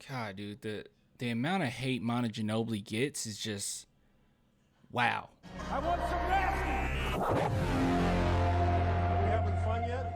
God, dude, the amount of hate Manu Ginobili gets is just wow. I want some nasty. Are we having fun yet?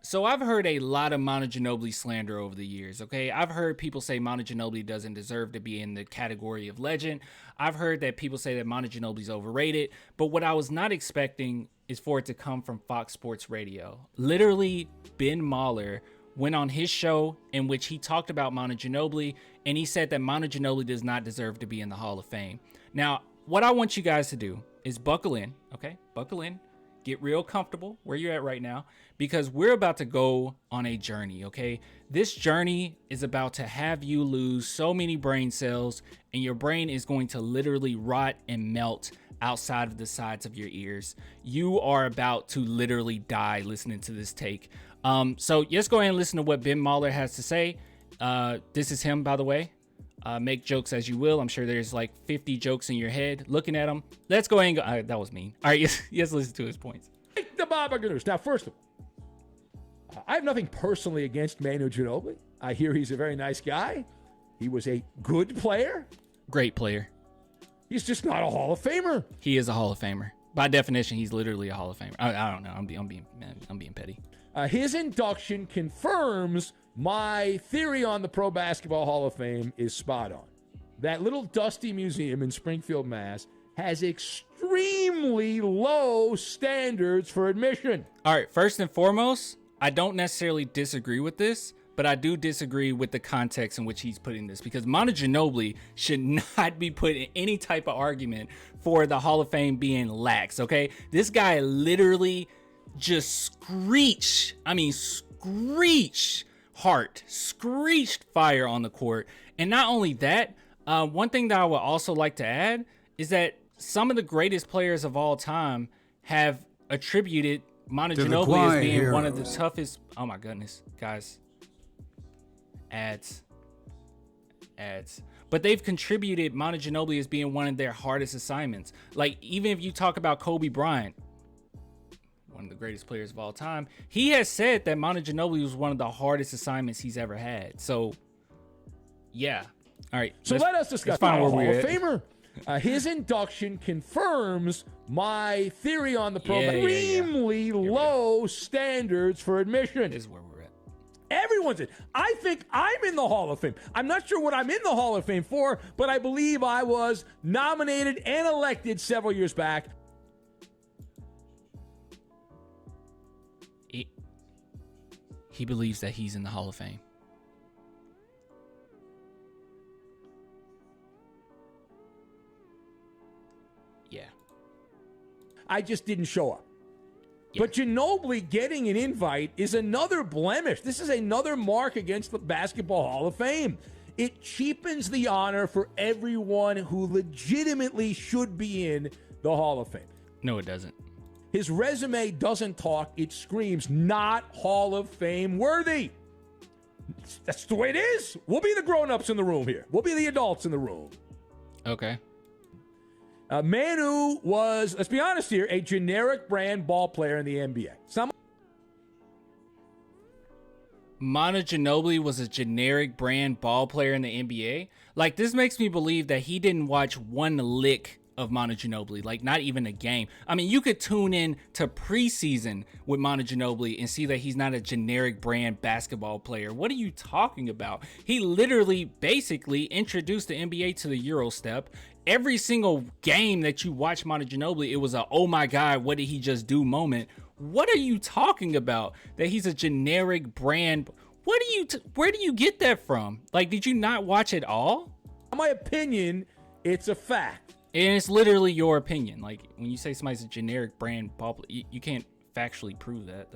So I've heard a lot of Manu Ginobili slander over the years, okay? I've heard people say Manu Ginobili doesn't deserve to be in the category of legend. I've heard that people say that Manu Ginobili's overrated. But what I was not expecting is for it to come from Fox Sports Radio. Literally, Ben Mahler went on his show in which he talked about Manu Ginobili, and he said that Manu Ginobili does not deserve to be in the Hall of Fame. Now, what I want you guys to do is buckle in, okay? Buckle in. Get real comfortable where you're at right now, because we're about to go on a journey, okay? This journey is about to have you lose so many brain cells, and your brain is going to literally rot and melt outside of the sides of your ears. You are about to literally die listening to this take. So let's go ahead and listen to what Ben Mahler has to say. This is him, by the way. Make jokes as you will. I'm sure there's like 50 jokes in your head looking at them. Let's go ahead and go. That was mean. All right, yes, listen to his points. The Baba Ganoush. Now, first of all, I have nothing personally against Manu Ginobili. I hear he's a very nice guy. He was a good player. Great player. He's just not a Hall of Famer. He is a Hall of Famer. By definition, he's literally a Hall of Famer. I don't know. I'm being petty. His induction confirms my theory on the Pro Basketball Hall of Fame is spot on. That little dusty museum in Springfield, Mass. has extremely low standards for admission. All right, first and foremost, I don't necessarily disagree with this, but I do disagree with the context in which he's putting this, because Manu Ginobili should not be put in any type of argument for the Hall of Fame being lax, okay? This guy literally just screeched fire on the court. And not only that, one thing that I would also like to add is that some of the greatest players of all time have attributed Manu Ginobili as being one of the toughest. Oh my goodness, guys. Ads. But they've contributed Manu Ginobili as being one of their hardest assignments. Like, even if you talk about Kobe Bryant, one of the greatest players of all time, he has said that Manu Ginobili was one of the hardest assignments he's ever had. So, yeah. All right. So let us discuss the Hall of Famer. His induction confirms my theory on the program. Extremely low standards for admission. This is where we're at. Everyone's in. I think I'm in the Hall of Fame. I'm not sure what I'm in the Hall of Fame for, but I believe I was nominated and elected several years back. He believes that he's in the Hall of Fame. Yeah. I just didn't show up. Yeah. But Ginobili getting an invite is another blemish. This is another mark against the Basketball Hall of Fame. It cheapens the honor for everyone who legitimately should be in the Hall of Fame. No, it doesn't. His resume doesn't talk. It screams not Hall of Fame worthy. That's the way it is. We'll be the grown-ups in the room here. We'll be the adults in the room. Okay. Manu was, let's be honest here, a generic brand ball player in the NBA. Manu Ginobili was a generic brand ball player in the NBA? Like, this makes me believe that he didn't watch one lick of Manu Ginobili, like not even a game. I mean, you could tune in to preseason with Manu Ginobili and see that he's not a generic brand basketball player. What are you talking about? He literally basically introduced the NBA to the Euro step. Every single game that you watch Manu Ginobili, it was a, oh my God, what did he just do moment. What are you talking about? That he's a generic brand? Where do you get that from? Like, did you not watch it all? In my opinion, it's a fact. And it's literally your opinion. Like, when you say somebody's a generic brand ball player, you can't factually prove that.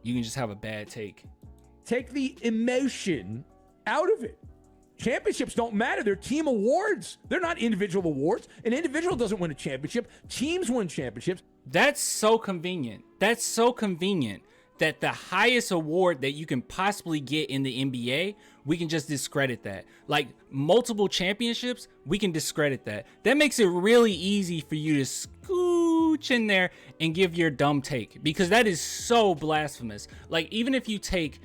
You can just have a bad take. Take the emotion out of it. Championships don't matter. They're team awards. They're not individual awards. An individual doesn't win a championship. Teams win championships. That's so convenient. That's so convenient that the highest award that you can possibly get in the NBA, we can just discredit that. Like, multiple championships, we can discredit that. That makes it really easy for you to scooch in there and give your dumb take, because that is so blasphemous. Like, even if you take,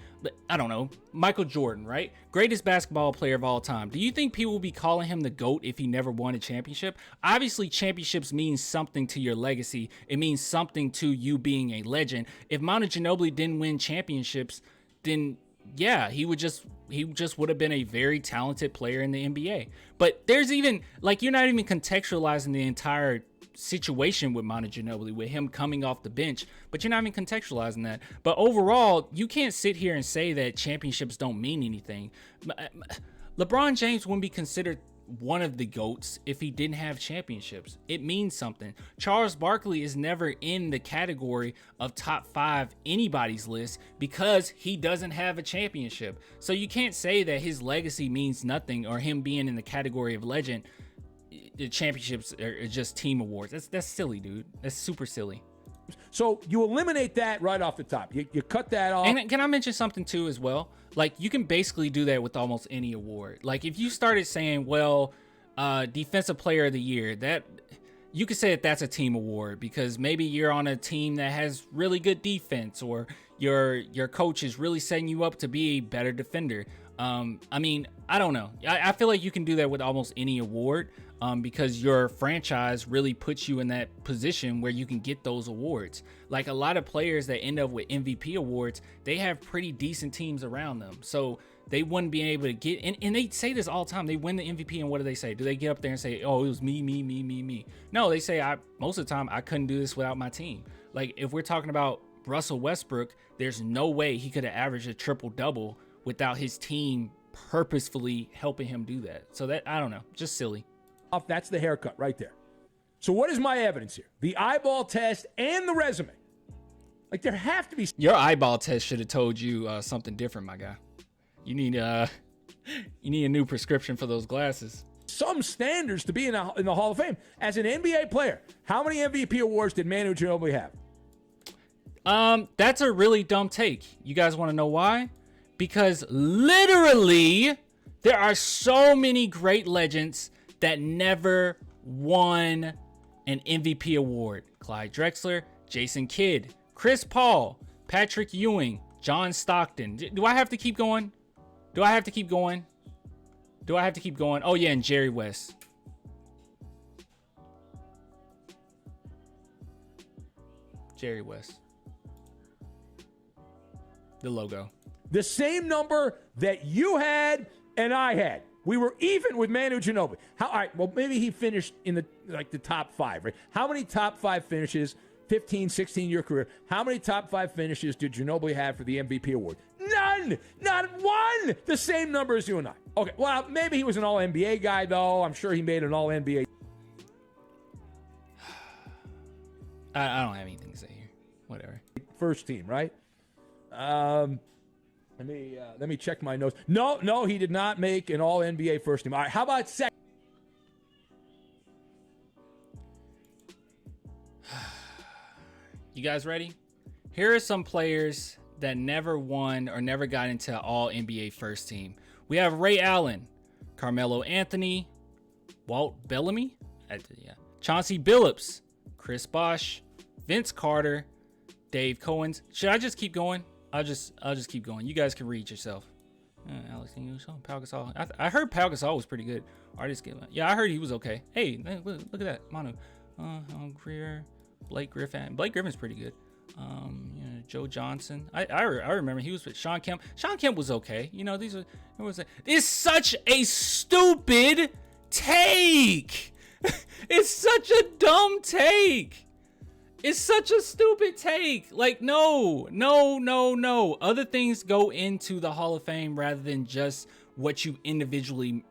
I don't know, Michael Jordan, right? Greatest basketball player of all time. Do you think people will be calling him the GOAT if he never won a championship? Obviously, championships mean something to your legacy. It means something to you being a legend. If Manu Ginobili didn't win championships, then yeah, he just would have been a very talented player in the NBA. But there's even, like, you're not even contextualizing the entire situation with Manu Ginobili, with him coming off the bench, but you're not even contextualizing that. But overall, you can't sit here and say that championships don't mean anything. LeBron James wouldn't be considered one of the GOATs if he didn't have championships. It means something. Charles Barkley is never in the category of top 5 anybody's list because he doesn't have a championship. So you can't say that his legacy means nothing, or him being in the category of legend. The championships are just team awards. That's silly, dude. That's super silly. So you eliminate that right off the top. You cut that off. And can I mention something too as well? Like, you can basically do that with almost any award. Like, if you started saying, well, defensive player of the year, that you could say that that's a team award because maybe you're on a team that has really good defense, or your coach is really setting you up to be a better defender. I mean, I don't know. I feel like you can do that with almost any award, because your franchise really puts you in that position where you can get those awards. Like, a lot of players that end up with MVP awards, they have pretty decent teams around them. So they wouldn't be able to get, and they say this all the time. They win the MVP, and what do they say? Do they get up there and say, oh, it was me? No, they say, most of the time, I couldn't do this without my team. Like, if we're talking about Russell Westbrook, there's no way he could have averaged a triple-double without his team purposefully helping him do that. So that, I don't know, just silly. That's the haircut right there. So what is my evidence here? The eyeball test and the resume. Like, there have to be. Your eyeball test should have told you something different, my guy. You need a new prescription for those glasses. Some standards to be in the Hall of Fame. As an NBA player, how many MVP awards did Manu Ginobili have? That's a really dumb take. You guys want to know why? Because literally, there are so many great legends that never won an MVP award. Clyde Drexler, Jason Kidd, Chris Paul, Patrick Ewing, John Stockton. Do I have to keep going? Oh, yeah, and Jerry West. Jerry West. The logo. The same number that you had and I had. We were even with Manu Ginobili. All right, well, maybe he finished in the top 5, right? How many top 5 finishes, 15, 16-year career, how many top 5 finishes did Ginobili have for the MVP award? None! Not one! The same number as you and I. Okay, well, maybe he was an All-NBA guy, though. I'm sure he made an All-NBA. I don't have anything to say here. Whatever. First team, right? Let me check my notes. No, he did not make an All-NBA first team. All right, how about second? You guys ready? Here are some players that never won or never got into All-NBA first team. We have Ray Allen, Carmelo Anthony, Walt Bellamy, Chauncey Billups, Chris Bosh, Vince Carter, Dave Cowens. Should I just keep going? I'll just keep going. You guys can read yourself. Alex Ingold, Pau Gasol. I heard Pau Gasol was pretty good. Yeah, I heard he was okay. Hey, look at that, Manu. Greer, Blake Griffin. Blake Griffin's pretty good. Joe Johnson. I remember he was with Sean Kemp. Sean Kemp was okay. It's such a stupid take. It's such a dumb take. It's such a stupid take. Like, no. Other things go into the Hall of Fame rather than just what you individually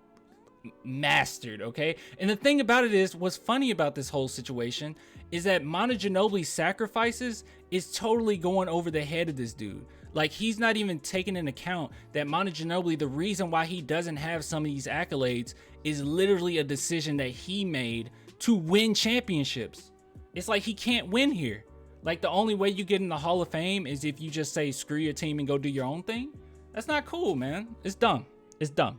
mastered, okay? And the thing about it is, what's funny about this whole situation is that Manu Ginobili's sacrifices is totally going over the head of this dude. Like, he's not even taking into account that Manu Ginobili, the reason why he doesn't have some of these accolades is literally a decision that he made to win championships. It's like he can't win here. Like, the only way you get in the Hall of Fame is if you just say, screw your team and go do your own thing. That's not cool, man. It's dumb.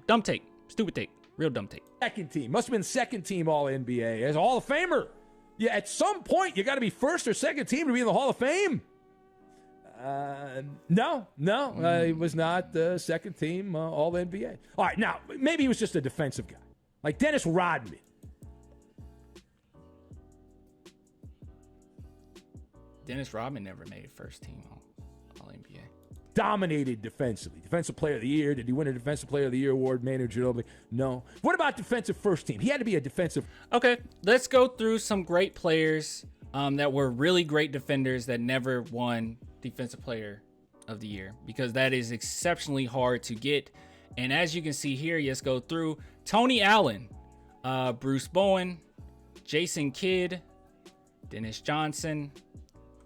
Dumb take. Stupid take. Real dumb take. Second team. Must have been second team All-NBA as a Hall of Famer. Yeah, at some point, you got to be first or second team to be in the Hall of Fame. No, he was not second team All NBA. All right, now maybe he was just a defensive guy, like Dennis Rodman. Dennis Rodman never made it first team All NBA. Dominated defensively. Defensive Player of the Year. Did he win a Defensive Player of the Year award? Manu Ginobili? No. What about defensive first team? He had to be a defensive. Okay, let's go through some great players that were really great defenders that never won Defensive Player of the Year, because that is exceptionally hard to get. And as you can see here, let's go through Tony Allen, Bruce Bowen, Jason Kidd, Dennis Johnson,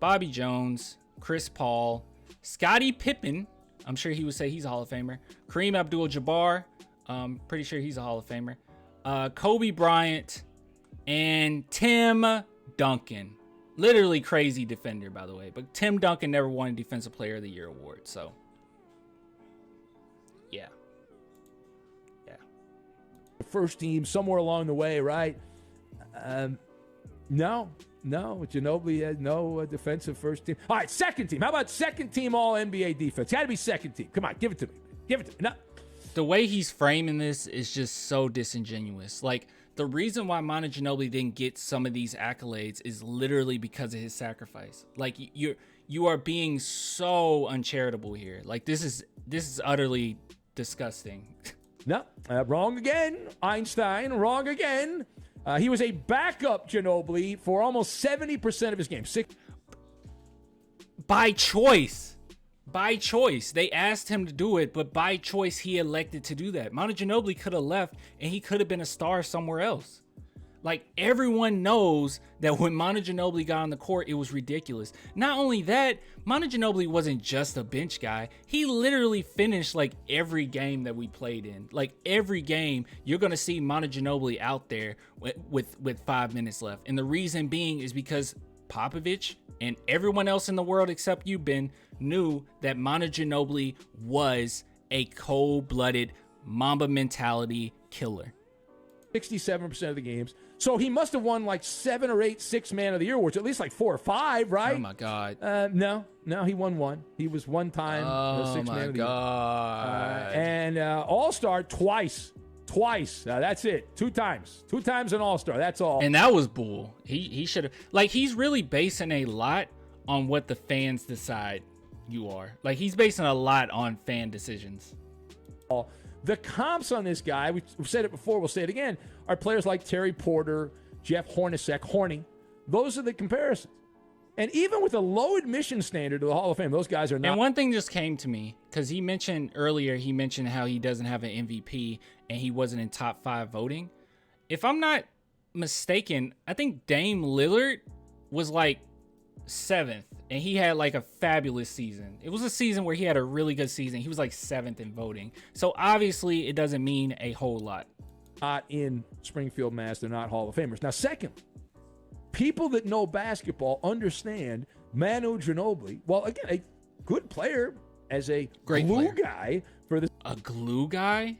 Bobby Jones, Chris Paul, Scottie Pippen. I'm sure he would say he's a Hall of Famer. Kareem Abdul-Jabbar. Pretty sure he's a Hall of Famer. Kobe Bryant and Tim Duncan. Literally crazy defender, by the way. But Tim Duncan never won a Defensive Player of the Year award. So, yeah. First team somewhere along the way, right? No. Ginobili has no defensive first team. All right, second team. How about second team All NBA defense? Got to be second team. Come on, give it to me. No. The way he's framing this is just so disingenuous. Like, the reason why Manu Ginobili didn't get some of these accolades is literally because of his sacrifice. Like, you are being so uncharitable here. Like, this is utterly disgusting. No, wrong again. Einstein, wrong again. He was a backup Ginobili for almost 70% of his games. By choice. They asked him to do it, but by choice, he elected to do that. Manu Ginobili could have left, and he could have been a star somewhere else. Like, everyone knows that when Manu Ginobili got on the court, it was ridiculous. Not only that, Manu Ginobili wasn't just a bench guy. He literally finished, like, every game that we played in. Like, every game, you're going to see Manu Ginobili out there with 5 minutes left. And the reason being is because Popovich and everyone else in the world except you, Ben, knew that Manu Ginobili was a cold-blooded Mamba mentality killer. 67% of the games. So he must have won like 7 or 8 Sixth Man of the Year awards, at least like 4 or 5, right? Oh my God. No, he won one. He was one time Sixth Man of the Year. And All-Star twice. That's it. 2 times. 2 times an All-Star. That's all. And that was bull. He should have. Like, he's really basing a lot on what the fans decide you are. Like, he's basing a lot on fan decisions. The comps on this guy, we've said it before, we'll say it again, are players like Terry Porter, Jeff Hornacek, Horny. Those are the comparisons. And even with a low admission standard to the Hall of Fame, those guys are not. And one thing just came to me, because he mentioned how he doesn't have an MVP and he wasn't in top 5 voting. If I'm not mistaken, I think Dame Lillard was like 7th, and he had like a fabulous season. It was a season where he had a really good season. He was like 7th in voting. So obviously it doesn't mean a whole lot. Not in Springfield, Mass. They're not Hall of Famers. Now, second, people that know basketball understand Manu Ginobili. Well, again, a good player as a Great glue player. guy for the. A glue guy?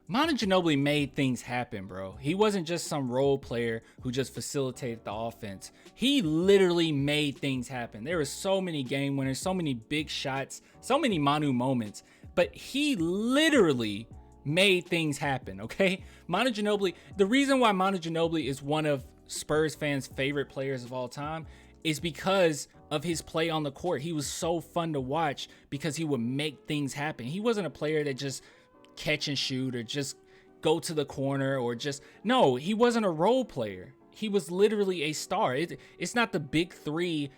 Manu Ginobili made things happen, bro. He wasn't just some role player who just facilitated the offense. He literally made things happen. There were so many game winners, so many big shots, so many Manu moments, but he literally made things happen, okay? Manu Ginobili, the reason why Manu Ginobili is one of Spurs fans' favorite players of all time is because of his play on the court. He was so fun to watch because he would make things happen. He wasn't a player that just catch and shoot or just go to the corner or just, no, he wasn't a role player. He was literally a star. It's not the big 3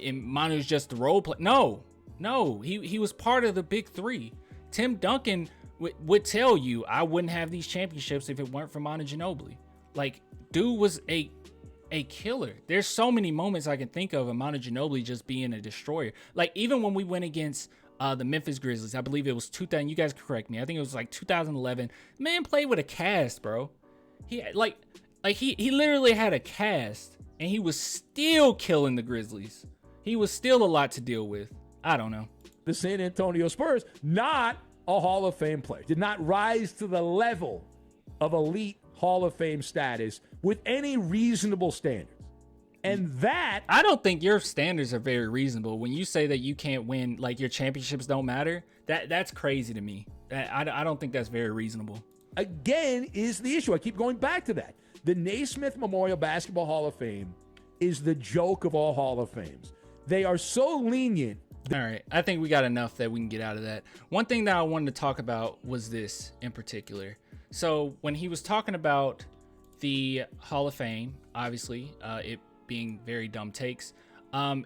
and Manu's just the role player. No, he was part of the big 3. Tim Duncan would tell you, I wouldn't have these championships if it weren't for Manu Ginobili. Like, dude was a killer. There's so many moments I can think of Manu Ginobili just being a destroyer. Like, even when we went against the Memphis Grizzlies, I believe it was 2000. You guys correct me. I think it was like 2011. Man played with a cast, bro. He he literally had a cast, and he was still killing the Grizzlies. He was still a lot to deal with. I don't know. The San Antonio Spurs, not a Hall of Fame player, did not rise to the level of elite Hall of Fame status with any reasonable standards. And that, I don't think your standards are very reasonable. When you say that you can't win, like your championships don't matter, that's crazy to me. I don't think that's very reasonable. again, is the issue. I keep going back to that. The Naismith Memorial Basketball Hall of Fame is the joke of all Hall of Fames. They are so lenient. All right, I think we got enough that we can get out of that. One thing that I wanted to talk about was this in particular. So when he was talking about the Hall of Fame, obviously, it being very dumb takes,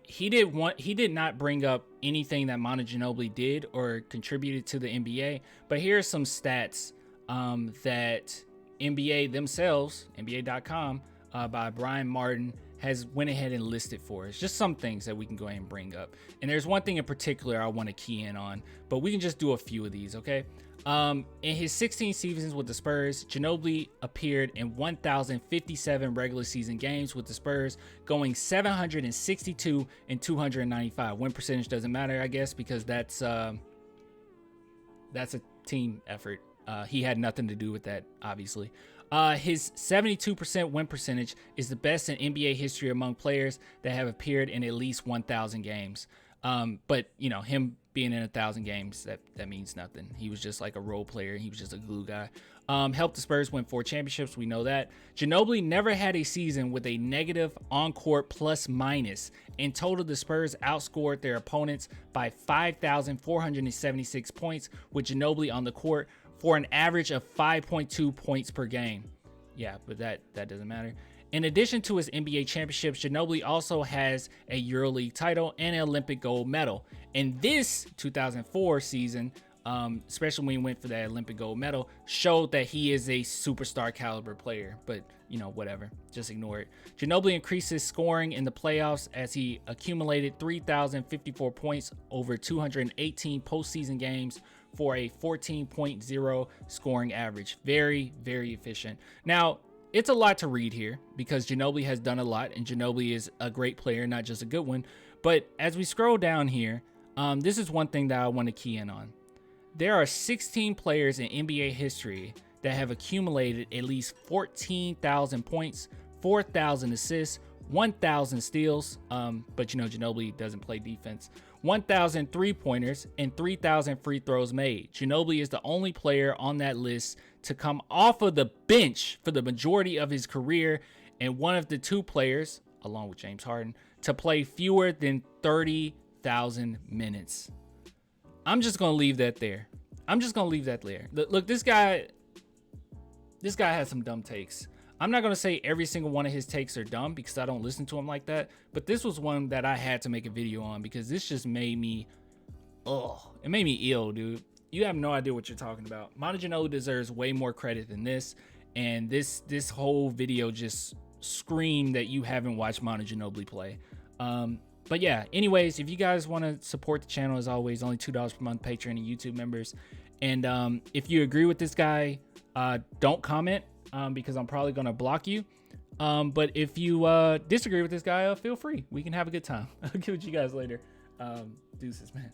he did not bring up anything that Manu Ginobili did or contributed to the NBA. But here are some stats that NBA themselves, NBA.com, by Brian Martin, has went ahead and listed for us. Just some things that we can go ahead and bring up. And there's one thing in particular I want to key in on, but we can just do a few of these, okay? In his 16 seasons with the Spurs, Ginobili appeared in 1,057 regular season games with the Spurs, going 762 and 295. Win percentage doesn't matter, I guess, because that's a team effort. He had nothing to do with that, obviously. His 72% win percentage is the best in NBA history among players that have appeared in at least 1,000 games. But, you know, him being in 1,000 games, that means nothing. He was just like a role player. He was just a glue guy. Helped the Spurs win 4 championships. We know that. Ginobili never had a season with a negative on-court plus minus. In total, the Spurs outscored their opponents by 5,476 points with Ginobili on the court for an average of 5.2 points per game. Yeah, but that doesn't matter. In addition to his NBA championships, Ginobili also has a EuroLeague title and an Olympic gold medal. In this 2004 season, especially when he went for that Olympic gold medal, showed that he is a superstar caliber player. But, you know, whatever. Just ignore it. Ginobili increased his scoring in the playoffs as he accumulated 3,054 points over 218 postseason games for a 14.0 scoring average. Very, very efficient. Now, it's a lot to read here because Ginobili has done a lot, and Ginobili is a great player, not just a good one. But as we scroll down here, this is one thing that I want to key in on. There are 16 players in NBA history that have accumulated at least 14,000 points, 4,000 assists, 1,000 steals, but you know Ginobili doesn't play defense, 1,000 three-pointers, and 3,000 free throws made. Ginobili is the only player on that list to come off of the bench for the majority of his career, and one of the 2 players, along with James Harden, to play fewer than 30,000 minutes. I'm just going to leave that there. Look, this guy has some dumb takes. I'm not going to say every single one of his takes are dumb because I don't listen to him like that. But this was one that I had to make a video on because this just made me, it made me ill, dude. You have no idea what you're talking about. Manu Ginobili deserves way more credit than this. And this whole video just screamed that you haven't watched Manu Ginobili play. But yeah, anyways, if you guys want to support the channel, as always, only $2 per month, Patreon and YouTube members. And if you agree with this guy, don't comment. Because I'm probably going to block you. But if you disagree with this guy, feel free. We can have a good time. I'll get with you guys later. Deuces, man.